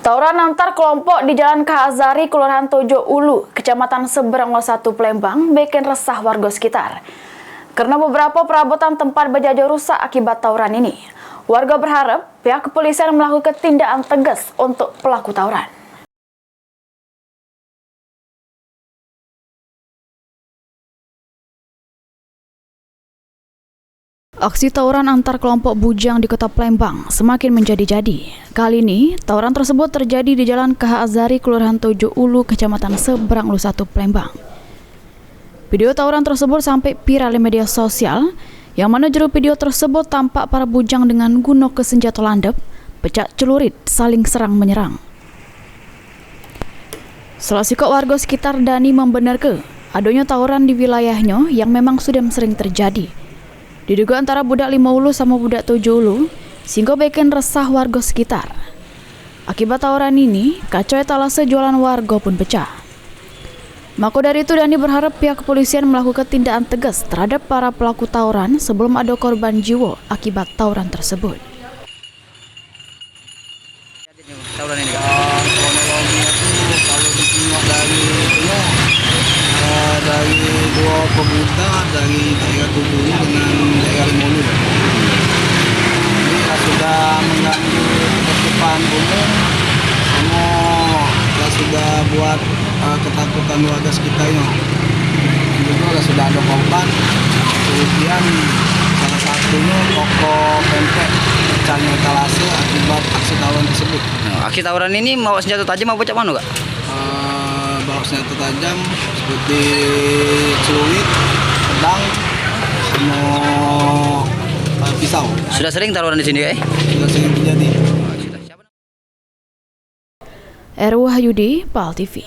Tawuran antar kelompok di Jalan KH Azhari, Kelurahan Tojo Ulu, Kecamatan Seberang 1 Palembang, bikin resah warga sekitar. Karena beberapa perabotan tempat berjajar rusak akibat tawuran ini. Warga berharap pihak kepolisian melakukan tindakan tegas untuk pelaku tawuran. Aksi tawuran antar kelompok bujang di Kota Palembang semakin menjadi-jadi. Kali ini, tawuran tersebut terjadi di Jalan KH Azhari, Kelurahan Tojo Ulu, Kecamatan Seberang 1 Palembang. Video tawuran tersebut sampai viral di media sosial, yang mana juru video tersebut tampak para bujang dengan gunok senjata landep, pecah celurit, saling serang-menyerang. Salah sikok warga sekitar Dani membenarkan adanya tawuran di wilayahnya yang memang sudah sering terjadi. Diduga antara budak 5 ulu sama budak 7 ulu, sehingga bikin resah warga sekitar. Akibat tawuran ini, kacau etalase jualan warga pun pecah. Maka dari itu, Dani berharap pihak kepolisian melakukan tindakan tegas terhadap para pelaku tawuran sebelum ada korban jiwa akibat tawuran tersebut. Tawuran ini kronologinya tuh kalau ditengok dari dua pemuda dari daerah Tujuh dengan daerah Limolu. Ini sudah mengganggu ketertiban umum, sama sudah buat ketakutan warga sekitarnya. Juga sudah ada korban. Kemudian salah satunya toko pempek pecahnya etalase akibat aksi tawuran tersebut. Aksi tawuran ini bawa senjata tajam apa cak mana kak? Bawa senjata tajam seperti celurit, pedang, sama pisau. Sudah sering tawuran di sini kak? Sudah sering terjadi. Wahyudi, PAL TV.